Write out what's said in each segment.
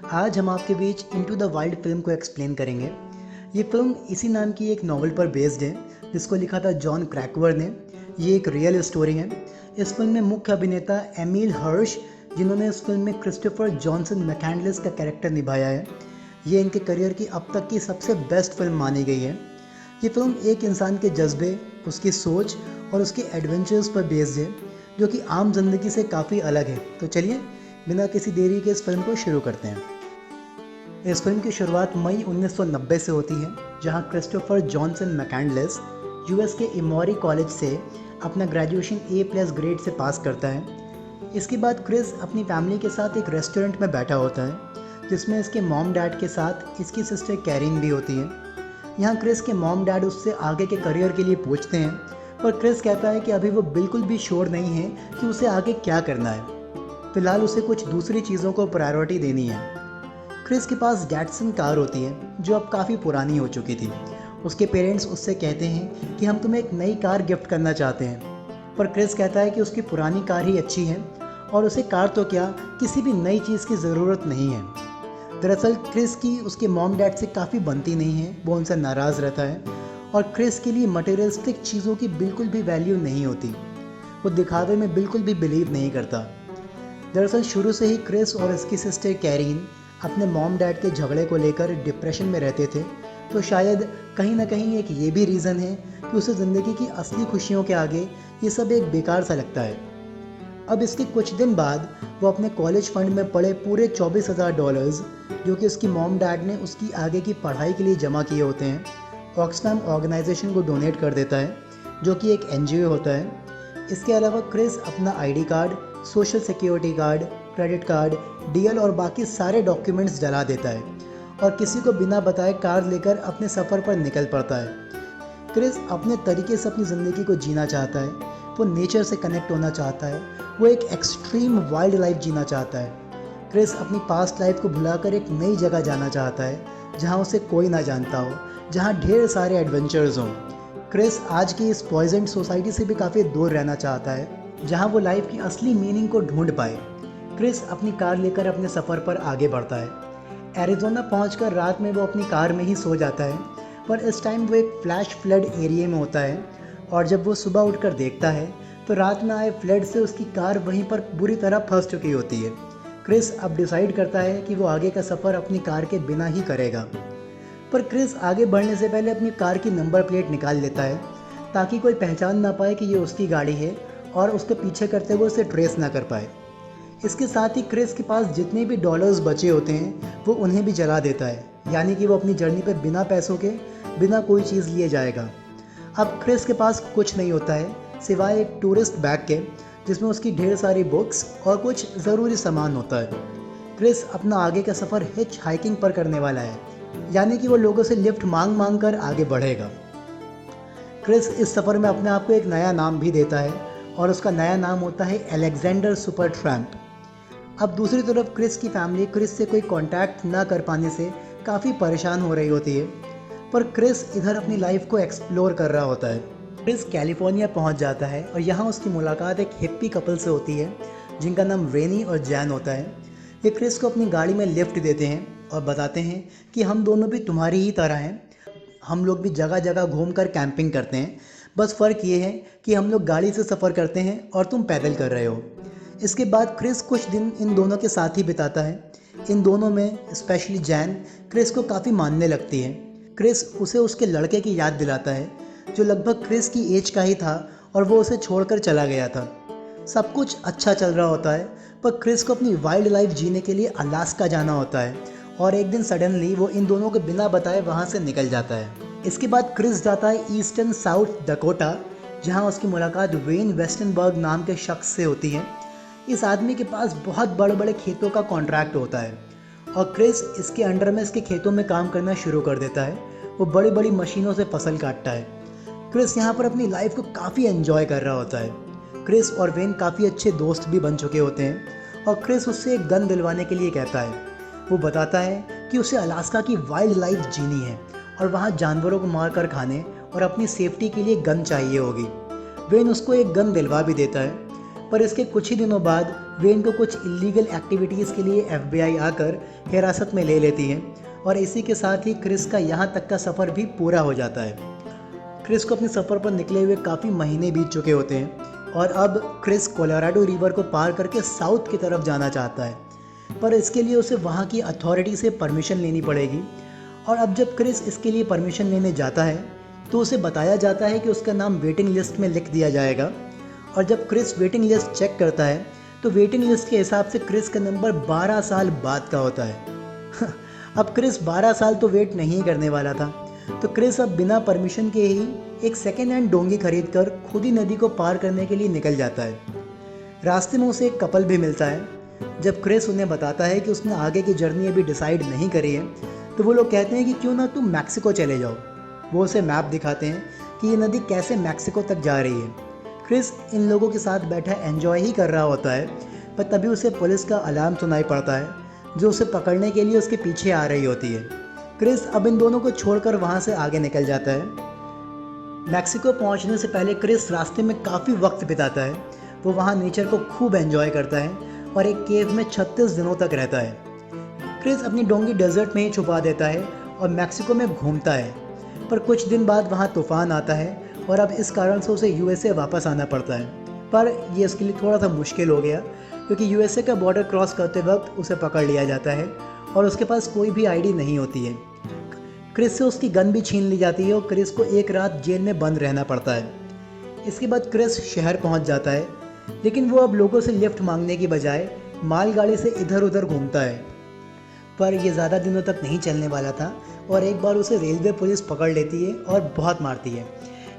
आज हम आपके बीच इनटू द वाइल्ड फिल्म को एक्सप्लेन करेंगे। ये फिल्म इसी नाम की एक नॉवल पर बेस्ड है जिसको लिखा था जॉन क्रैकवर ने। ये एक रियल स्टोरी है। इस फिल्म में मुख्य अभिनेता एमिल हर्श, जिन्होंने इस फिल्म में क्रिस्टोफर जॉनसन मैकैंडलेस का कैरेक्टर निभाया है। ये इनके करियर की अब तक की सबसे बेस्ट फिल्म मानी गई है। ये फिल्म एक इंसान के जज्बे, उसकी सोच और उसके एडवेंचर्स पर बेस्ड है, जो कि आम जिंदगी से काफ़ी अलग है। तो चलिए बिना किसी देरी के इस फिल्म को शुरू करते हैं। इस फिल्म की शुरुआत मई 1990 से होती है, जहां क्रिस्टोफर जॉनसन मैकैंडलेस यूएस के इमोरी कॉलेज से अपना ग्रेजुएशन A+ ग्रेड से पास करता है। इसके बाद क्रिस अपनी फैमिली के साथ एक रेस्टोरेंट में बैठा होता है, जिसमें इसके मॉम डैड के साथ इसकी सिस्टर कैरिन भी होती है। यहाँ क्रिस के मॉम डैड उससे आगे के करियर के लिए पूछते हैं, पर क्रिस कहता है कि अभी वो बिल्कुल भी श्योर नहीं है कि उसे आगे क्या करना है। फिलहाल उसे कुछ दूसरी चीज़ों को प्रायोरिटी देनी है। क्रिस के पास गैटसन कार होती है, जो अब काफ़ी पुरानी हो चुकी थी। उसके पेरेंट्स उससे कहते हैं कि हम तुम्हें एक नई कार गिफ्ट करना चाहते हैं, पर क्रिस कहता है कि उसकी पुरानी कार ही अच्छी है और उसे कार तो क्या, किसी भी नई चीज़ की ज़रूरत नहीं है। दरअसल क्रिस की उसके मॉम डैड से काफ़ी बनती नहीं है, वो उनसे नाराज़ रहता है और क्रिस के लिए मटेरियलिस्टिक चीज़ों की बिल्कुल भी वैल्यू नहीं होती। वो दिखावे में बिल्कुल भी बिलीव नहीं करता। दरअसल शुरू से ही क्रिस और इसकी सिस्टर कैरीन अपने मॉम डैड के झगड़े को लेकर डिप्रेशन में रहते थे, तो शायद कहीं ना कहीं एक ये भी रीज़न है कि उसे ज़िंदगी की असली खुशियों के आगे ये सब एक बेकार सा लगता है। अब इसके कुछ दिन बाद वो अपने कॉलेज फंड में पड़े पूरे $24,000, जो कि उसकी मॉम डैड ने उसकी आगे की पढ़ाई के लिए जमा किए होते हैं, ऑक्सफैम ऑर्गेनाइजेशन को डोनेट कर देता है, जो कि एक NGO होता है। इसके अलावा क्रिस अपना ID card, social security card, credit card, DL और बाकी सारे डॉक्यूमेंट्स जला देता है और किसी को बिना बताए कार लेकर अपने सफ़र पर निकल पड़ता है। क्रिस अपने तरीके से अपनी ज़िंदगी को जीना चाहता है। वो नेचर से कनेक्ट होना चाहता है। वो एक एक्सट्रीम वाइल्ड लाइफ जीना चाहता है। क्रिस अपनी पास्ट लाइफ को भुलाकर एक नई जगह जाना चाहता है, जहाँ उसे कोई ना जानता हो, जहाँ ढेर सारे एडवेंचर्स हों। क्रिस आज की इस पॉइजन सोसाइटी से भी काफ़ी दूर रहना चाहता है, जहाँ वो लाइफ की असली मीनिंग को ढूंढ पाए। क्रिस अपनी कार लेकर अपने सफ़र पर आगे बढ़ता है। एरिज़ोना पहुंचकर रात में वो अपनी कार में ही सो जाता है, पर इस टाइम वो एक फ्लैश फ्लड एरिया में होता है और जब वो सुबह उठकर देखता है तो रात में आए फ्लड से उसकी कार वहीं पर बुरी तरह फंस चुकी होती है। क्रिस अब डिसाइड करता है कि वो आगे का सफ़र अपनी कार के बिना ही करेगा, पर क्रिस आगे बढ़ने से पहले अपनी कार की नंबर प्लेट निकाल लेता है, ताकि कोई पहचान ना पाए कि ये उसकी गाड़ी है और उसके पीछे करते हुए उसे ट्रेस ना कर पाए। इसके साथ ही क्रिस के पास जितने भी डॉलर्स बचे होते हैं वो उन्हें भी जला देता है, यानी कि वो अपनी जर्नी पे बिना पैसों के, बिना कोई चीज़ लिए जाएगा। अब क्रिस के पास कुछ नहीं होता है सिवाय एक टूरिस्ट बैग के, जिसमें उसकी ढेर सारी बुक्स और कुछ ज़रूरी सामान होता है। क्रिस अपना आगे का सफ़र हिच हाइकिंग पर करने वाला है, यानी कि वो लोगों से लिफ्ट मांग मांग कर आगे बढ़ेगा। क्रिस इस सफ़र में अपने आप को एक नया नाम भी देता है और उसका नया नाम होता है अलेक्जेंडर सुपरट्रैम्प। अब दूसरी तरफ क्रिस की फैमिली क्रिस से कोई कांटेक्ट ना कर पाने से काफ़ी परेशान हो रही होती है, पर क्रिस इधर अपनी लाइफ को एक्सप्लोर कर रहा होता है। क्रिस कैलिफोर्निया पहुंच जाता है और यहाँ उसकी मुलाकात एक हिप्पी कपल से होती है, जिनका नाम रेनी और जैन होता है। ये क्रिस को अपनी गाड़ी में लिफ्ट देते हैं और बताते हैं कि हम दोनों भी तुम्हारी ही तरह हैं, हम लोग भी जगह जगह घूमकर कैंपिंग करते हैं, बस फ़र्क ये है कि हम लोग गाड़ी से सफ़र करते हैं और तुम पैदल कर रहे हो। इसके बाद क्रिस कुछ दिन इन दोनों के साथ ही बिताता है। इन दोनों में स्पेशली जैन क्रिस को काफ़ी मानने लगती है। क्रिस उसे उसके लड़के की याद दिलाता है, जो लगभग क्रिस की एज का ही था और वो उसे छोड़कर चला गया था। सब कुछ अच्छा चल रहा होता है, पर क्रिस को अपनी वाइल्ड लाइफ जीने के लिए अलास्का जाना होता है और एक दिन सडनली वो इन दोनों को बिना बताए वहाँ से निकल जाता है। इसके बाद क्रिस जाता है ईस्टर्न साउथ डकोटा, जहाँ उसकी मुलाकात वेन वेस्टनबर्ग नाम के शख्स से होती है। इस आदमी के पास बहुत बड़े बड़े खेतों का कॉन्ट्रैक्ट होता है और क्रिस इसके अंडर में इसके खेतों में काम करना शुरू कर देता है। वो बड़ी बड़ी मशीनों से फसल काटता है। क्रिस यहाँ पर अपनी लाइफ को काफ़ी एंजॉय कर रहा होता है। क्रिस और वेन काफ़ी अच्छे दोस्त भी बन चुके होते हैं और क्रिस उससे एक गन दिलवाने के लिए कहता है। वो बताता है कि उसे अलास्का की वाइल्ड लाइफ जीनी है और वहाँ जानवरों को मार कर खाने और अपनी सेफ्टी के लिए गन चाहिए होगी। वेन उसको एक गन दिलवा भी देता है, पर इसके कुछ ही दिनों बाद वे इनको कुछ इलीगल एक्टिविटीज़ के लिए FBI आकर हिरासत में ले लेती है और इसी के साथ ही क्रिस का यहाँ तक का सफ़र भी पूरा हो जाता है। क्रिस को अपने सफ़र पर निकले हुए काफ़ी महीने बीत चुके होते हैं और अब क्रिस कोलोराडो रिवर को पार करके साउथ की तरफ जाना चाहता है, पर इसके लिए उसे वहाँ की अथॉरिटी से परमिशन लेनी पड़ेगी। और अब जब क्रिस इसके लिए परमिशन लेने जाता है तो उसे बताया जाता है कि उसका नाम वेटिंग लिस्ट में लिख दिया जाएगा। और जब क्रिस वेटिंग लिस्ट चेक करता है तो वेटिंग लिस्ट के हिसाब से क्रिस का नंबर 12 साल बाद का होता है। अब क्रिस 12 साल तो वेट नहीं करने वाला था, तो क्रिस अब बिना परमिशन के ही एक सेकेंड हैंड डोंगी खरीद कर खुद ही नदी को पार करने के लिए निकल जाता है। रास्ते में उसे एक कपल भी मिलता है। जब क्रिस उन्हें बताता है कि उसने आगे की जर्नी अभी डिसाइड नहीं करी है, तो वो लोग कहते हैं कि क्यों ना तुम मैक्सिको चले जाओ। वो उसे मैप दिखाते हैं कि ये नदी कैसे मैक्सिको तक जा रही है। क्रिस इन लोगों के साथ बैठा एंजॉय ही कर रहा होता है, पर तभी उसे पुलिस का अलार्म सुनाई पड़ता है जो उसे पकड़ने के लिए उसके पीछे आ रही होती है। क्रिस अब इन दोनों को छोड़कर वहाँ से आगे निकल जाता है। मैक्सिको पहुँचने से पहले क्रिस रास्ते में काफ़ी वक्त बिताता है। वो वहाँ नेचर को खूब एंजॉय करता है और एक केव में 36 दिनों तक रहता है। क्रिस अपनी डोंगी डेजर्ट में ही छुपा देता है और मैक्सिको में घूमता है, पर कुछ दिन बाद वहाँ तूफान आता है और अब इस कारण से उसे USA वापस आना पड़ता है। पर ये उसके लिए थोड़ा सा मुश्किल हो गया क्योंकि USA का बॉर्डर क्रॉस करते वक्त उसे पकड़ लिया जाता है और उसके पास कोई भी ID नहीं होती है। क्रिस से उसकी गन भी छीन ली जाती है और क्रिस को एक रात जेल में बंद रहना पड़ता है। इसके बाद क्रिस शहर पहुंच जाता है, लेकिन वो अब लोगों से लिफ्ट मांगने की बजाय मालगाड़ी से इधर उधर घूमता है। पर यह ज़्यादा दिनों तक नहीं चलने वाला था और एक बार उसे रेलवे पुलिस पकड़ लेती है और बहुत मारती है।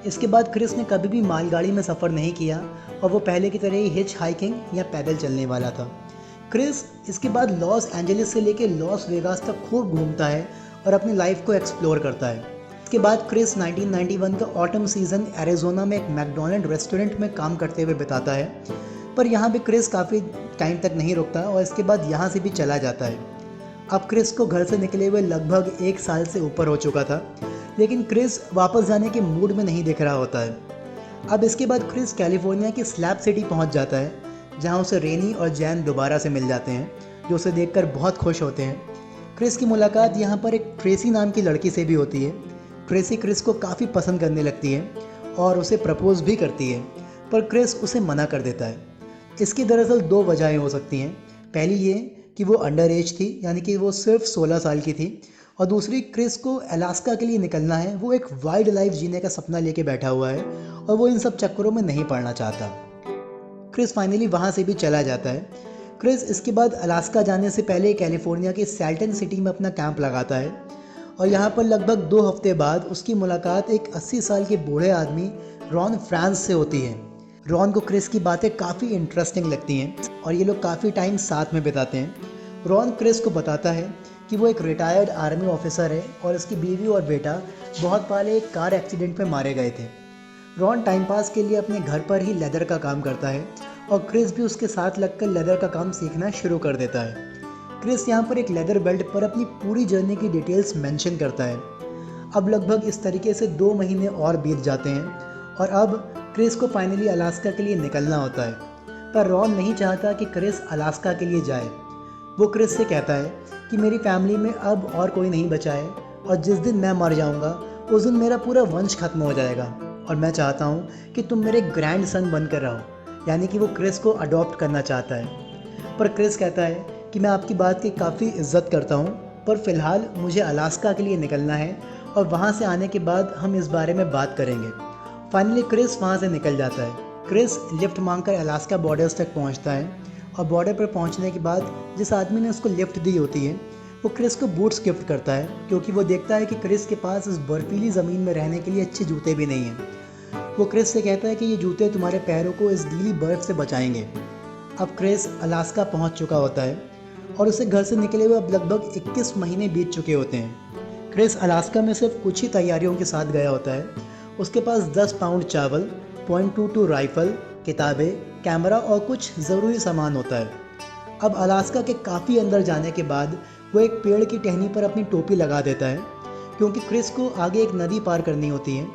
इसके बाद क्रिस ने कभी भी मालगाड़ी में सफ़र नहीं किया और वो पहले की तरह ही हिच हाइकिंग या पैदल चलने वाला था। क्रिस इसके बाद लॉस एंजलिस से लेकर लॉस वेगास तक खूब घूमता है और अपनी लाइफ को एक्सप्लोर करता है। इसके बाद क्रिस 1991 का ऑटम सीज़न एरिज़ोना में एक मैकडोनल्ड रेस्टोरेंट में काम करते हुए बिताता है, पर यहाँ भी क्रिस काफ़ी टाइम तक नहीं रुकता और इसके बाद यहाँ से भी चला जाता है। अब क्रिस को घर से निकले हुए लगभग 1 साल से ऊपर हो चुका था, लेकिन क्रिस वापस जाने के मूड में नहीं दिख रहा होता है। अब इसके बाद क्रिस कैलिफोर्निया की स्लैब सिटी पहुँच जाता है, जहाँ उसे रेनी और जैन दोबारा से मिल जाते हैं, जो उसे देखकर बहुत खुश होते हैं। क्रिस की मुलाकात यहाँ पर एक ट्रेसी नाम की लड़की से भी होती है। ट्रेसी क्रिस को काफ़ी पसंद करने लगती है और उसे प्रपोज भी करती है, पर क्रिस उसे मना कर देता है। इसकी दरअसल 2 वजहें हो सकती हैं। पहली ये कि वो अंडर एज थी, यानी कि वो सिर्फ 16 साल की थी, और दूसरी क्रिस को अलास्का के लिए निकलना है। वो एक वाइल्ड लाइफ जीने का सपना लेके बैठा हुआ है और वो इन सब चक्करों में नहीं पड़ना चाहता। क्रिस फाइनली वहाँ से भी चला जाता है। क्रिस इसके बाद अलास्का जाने से पहले कैलिफोर्निया के सैल्टन सिटी में अपना कैंप लगाता है और यहाँ पर लगभग 2 हफ्ते बाद उसकी मुलाकात एक 80 साल के बूढ़े आदमी रॉन फ्रांस से होती है। रॉन को क्रिस की बातें काफ़ी इंटरेस्टिंग लगती हैं और ये लोग काफ़ी टाइम साथ में बिताते हैं। रॉन क्रिस को बताता है कि वो एक रिटायर्ड आर्मी ऑफिसर है और उसकी बीवी और बेटा बहुत पहले एक कार एक्सीडेंट में मारे गए थे। रॉन टाइम पास के लिए अपने घर पर ही लेदर का काम करता है और क्रिस भी उसके साथ लगकर लेदर का काम सीखना शुरू कर देता है। क्रिस यहाँ पर एक लेदर बेल्ट पर अपनी पूरी जर्नी की डिटेल्स मेंशन करता है। अब लगभग इस तरीके से 2 महीने और बीत जाते हैं और अब क्रिस को फाइनली अलास्का के लिए निकलना होता है, पर रॉन नहीं चाहता कि क्रिस अलास्का के लिए जाए। वो क्रिस से कहता है कि मेरी फैमिली में अब और कोई नहीं बचा है और जिस दिन मैं मर जाऊंगा उस दिन मेरा पूरा वंश खत्म हो जाएगा और मैं चाहता हूँ कि तुम मेरे ग्रैंड सन बनकर रहो, यानी कि वो क्रिस को अडॉप्ट करना चाहता है। पर क्रिस कहता है कि मैं आपकी बात की काफ़ी इज्जत करता हूँ, पर फ़िलहाल मुझे अलास्का के लिए निकलना है और वहाँ से आने के बाद हम इस बारे में बात करेंगे। फाइनली क्रिस वहाँ से निकल जाता है। क्रिस लिफ्ट मांगकर अलास्का बॉर्डर्स तक पहुँचता है और बॉर्डर पर पहुँचने के बाद जिस आदमी ने उसको लिफ्ट दी होती है वो क्रिस को बूट्स गिफ्ट करता है, क्योंकि वो देखता है कि क्रिस के पास इस बर्फीली ज़मीन में रहने के लिए अच्छे जूते भी नहीं हैं। वो क्रिस से कहता है कि ये जूते तुम्हारे पैरों को इस गीली बर्फ़ से बचाएंगे। अब क्रिस अलास्का पहुंच चुका होता है और उसे घर से निकले हुए अब लगभग 21 महीने बीत चुके होते हैं। क्रिस अलास्का में सिर्फ कुछ ही तैयारियों के साथ गया होता है। उसके पास 10 पाउंड चावल, .22 राइफ़ल, किताबें, कैमरा और कुछ ज़रूरी सामान होता है। अब अलास्का के काफ़ी अंदर जाने के बाद वो एक पेड़ की टहनी पर अपनी टोपी लगा देता है, क्योंकि क्रिस को आगे एक नदी पार करनी होती है।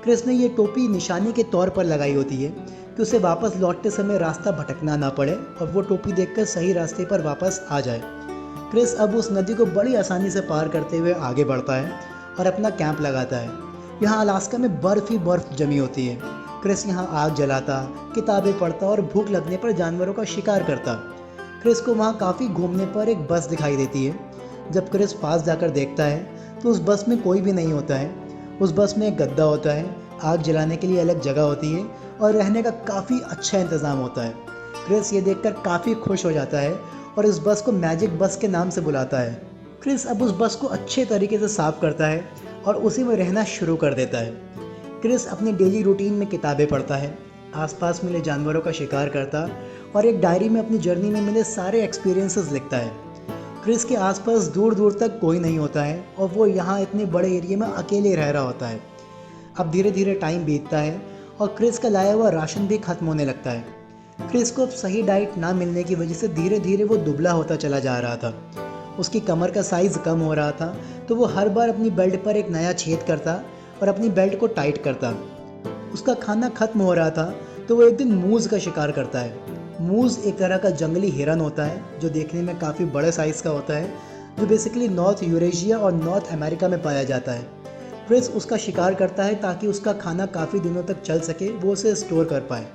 क्रिस ने ये टोपी निशानी के तौर पर लगाई होती है कि उसे वापस लौटते समय रास्ता भटकना ना पड़े और वो टोपी देखकर सही रास्ते पर वापस आ जाए। क्रिस अब उस नदी को बड़ी आसानी से पार करते हुए आगे बढ़ता है और अपना कैंप लगाता है। यहाँ अलास्का में बर्फ़ ही बर्फ़ जमी होती है। क्रिस यहाँ आग जलाता, किताबें पढ़ता और भूख लगने पर जानवरों का शिकार करता। क्रिस को वहाँ काफ़ी घूमने पर एक बस दिखाई देती है। जब क्रिस पास जाकर देखता है तो उस बस में कोई भी नहीं होता है। उस बस में एक गद्दा होता है, आग जलाने के लिए अलग जगह होती है और रहने का काफ़ी अच्छा इंतज़ाम होता है। क्रिस ये देखकर काफ़ी खुश हो जाता है और इस बस को मैजिक बस के नाम से बुलाता है। क्रिस अब उस बस को अच्छे तरीके से साफ़ करता है और उसी में रहना शुरू कर देता है। क्रिस अपनी डेली रूटीन में किताबें पढ़ता है, आसपास मिले जानवरों का शिकार करता और एक डायरी में अपनी जर्नी में मिले सारे एक्सपीरियंसेस लिखता है। क्रिस के आसपास दूर दूर तक कोई नहीं होता है और वो यहाँ इतने बड़े एरिया में अकेले रह रहा होता है। अब धीरे धीरे टाइम बीतता है और क्रिस का लाया हुआ राशन भी खत्म होने लगता है। क्रिस को अब सही डाइट ना मिलने की वजह से धीरे धीरे वो दुबला होता चला जा रहा था। उसकी कमर का साइज़ कम हो रहा था तो वो हर बार अपनी बेल्ट पर एक नया छेद करता और अपनी बेल्ट को टाइट करता। उसका खाना खत्म हो रहा था तो वो एक दिन मूज़ का शिकार करता है। मूज़ एक तरह का जंगली हिरन होता है जो देखने में काफ़ी बड़े साइज़ का होता है, जो बेसिकली नॉर्थ यूरेशिया और नॉर्थ अमेरिका में पाया जाता है। क्रिस उसका शिकार करता है ताकि उसका खाना काफ़ी दिनों तक चल सके, वो उसे स्टोर कर पाए।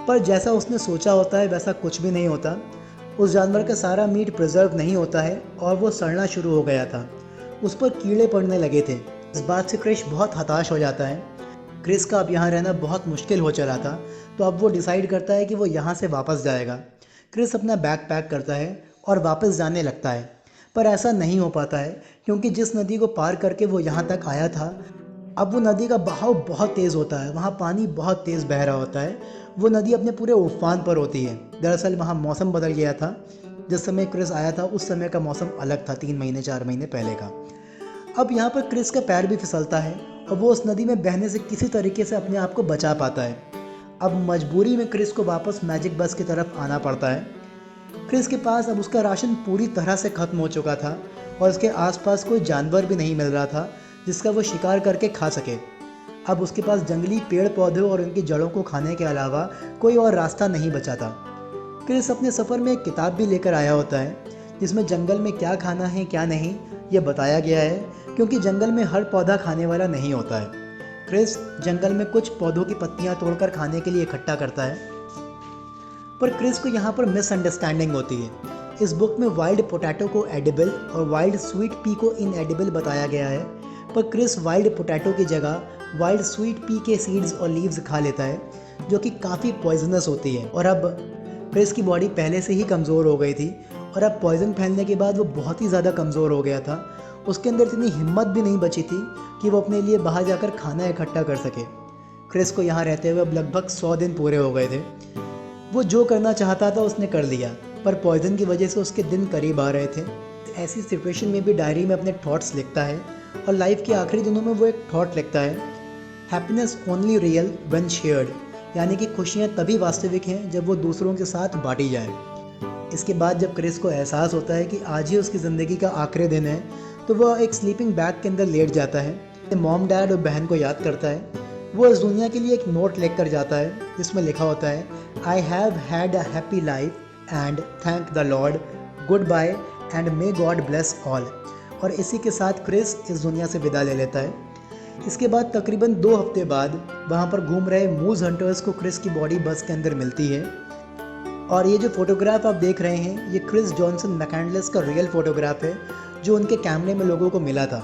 पर जैसा उसने सोचा होता है वैसा कुछ भी नहीं होता। उस जानवर का सारा मीट प्रिजर्व नहीं होता है और वो सड़ना शुरू हो गया था। उस पर कीड़े पड़ने लगे थे। इस बात से क्रिस बहुत हताश हो जाता है। क्रिस का अब यहाँ रहना बहुत मुश्किल हो चला था तो अब वो डिसाइड करता है कि वो यहाँ से वापस जाएगा। क्रिस अपना बैग पैक करता है और वापस जाने लगता है, पर ऐसा नहीं हो पाता है क्योंकि जिस नदी को पार करके वो यहाँ तक आया था, अब वो नदी का बहाव बहुत तेज़ होता है। वहाँ पानी बहुत तेज़ बह रहा होता है। वो नदी अपने पूरे उफान पर होती है। दरअसल वहाँ मौसम बदल गया था। जिस समय क्रिस आया था उस समय का मौसम अलग था, 3 महीने 4 महीने पहले का। अब यहाँ पर क्रिस का पैर भी फिसलता है और वो उस नदी में बहने से किसी तरीके से अपने आप को बचा पाता है। अब मजबूरी में क्रिस को वापस मैजिक बस की तरफ आना पड़ता है। क्रिस के पास अब उसका राशन पूरी तरह से ख़त्म हो चुका था और उसके आसपास कोई जानवर भी नहीं मिल रहा था जिसका वो शिकार करके खा सके। अब उसके पास जंगली पेड़ पौधे और उनकी जड़ों को खाने के अलावा कोई और रास्ता नहीं बचा था। क्रिस अपने सफ़र में एक किताब भी लेकर आया होता है जिसमें जंगल में क्या खाना है क्या नहीं ये बताया गया है, क्योंकि जंगल में हर पौधा खाने वाला नहीं होता है। क्रिस जंगल में कुछ पौधों की पत्तियां तोड़कर खाने के लिए इकट्ठा करता है, पर क्रिस को यहाँ पर मिसअंडरस्टैंडिंग होती है। इस बुक में वाइल्ड पोटैटो को एडिबल और वाइल्ड स्वीट पी को इनएडिबल बताया गया है, पर क्रिस वाइल्ड पोटैटो की जगह वाइल्ड स्वीट पी के सीड्स और लीव्स खा लेता है जो कि काफ़ी पॉइजनस होती है। और अब क्रिस की बॉडी पहले से ही कमज़ोर हो गई थी और अब पॉइजन फैलने के बाद वो बहुत ही ज़्यादा कमज़ोर हो गया था। उसके अंदर इतनी हिम्मत भी नहीं बची थी कि वो अपने लिए बाहर जाकर खाना इकट्ठा कर सके। क्रिस को यहाँ रहते हुए अब लगभग 100 दिन पूरे हो गए थे। वो जो करना चाहता था उसने कर लिया, पर पॉइजन की वजह से उसके दिन करीब आ रहे थे। ऐसी सिचुएशन में भी डायरी में अपने थॉट्स लिखता है और लाइफ के आखिरी दिनों में वो एक थॉट लिखता है, happiness only real when shared, यानी कि खुशियाँ तभी वास्तविक हैं जब वो दूसरों के साथ बांटी जाए। इसके बाद जब क्रिस को एहसास होता है कि आज ही उसकी ज़िंदगी का आखिरी दिन है तो वह एक स्लीपिंग बैग के अंदर लेट जाता है। मॉम डैड और बहन को याद करता है। वो इस दुनिया के लिए एक नोट लिख कर जाता है जिसमें लिखा होता है, I have had a happy life and thank the Lord, good bye and may God bless all. और इसी के साथ क्रिस इस दुनिया से विदा ले लेता है। इसके बाद तकरीबन 2 हफ्ते बाद वहाँ पर घूम रहे मूज हंटर्स को क्रिस की बॉडी बस के अंदर मिलती है। और ये जो फोटोग्राफ आप देख रहे हैं ये क्रिस जॉनसन मैकेंडलेस का रियल फोटोग्राफ है जो उनके कैमरे में लोगों को मिला था।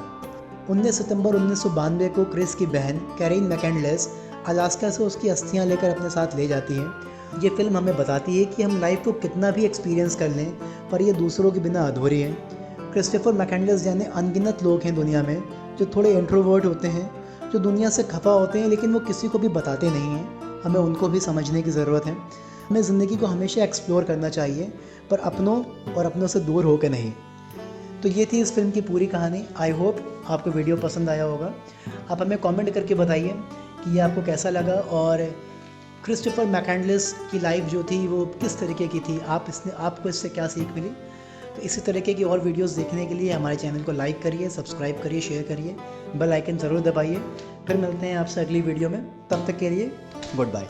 19 सितंबर 1992 को क्रिस की बहन कैरीन मैकेंडलेस अलास्का से उसकी अस्थियां लेकर अपने साथ ले जाती हैं। ये फिल्म हमें बताती है कि हम लाइफ को कितना भी एक्सपीरियंस कर लें पर ये दूसरों के बिना अधूरी है। क्रिस्टोफर मैकेंडलेस जैसे अनगिनत लोग हैं दुनिया में जो थोड़े इंट्रोवर्ट होते हैं, जो दुनिया से खफा होते हैं लेकिन वो किसी को भी बताते नहीं हैं। हमें उनको भी समझने की ज़रूरत है। हमें ज़िंदगी को हमेशा एक्सप्लोर करना चाहिए, पर अपनों और अपनों से दूर होकर नहीं। तो ये थी इस फिल्म की पूरी कहानी। आई होप आपको वीडियो पसंद आया होगा। आप हमें कमेंट करके बताइए कि ये आपको कैसा लगा और क्रिस्टोफर मैकेंडलेस की लाइफ जो थी वो किस तरीके की थी, आपको इससे क्या सीख मिली। तो इसी तरीके की और वीडियोस देखने के लिए हमारे चैनल को लाइक करिए, सब्सक्राइब करिए, शेयर करिए, बेल आइकन ज़रूर दबाइए। फिर मिलते हैं आपसे अगली वीडियो में, तब तक के लिए गुड बाय।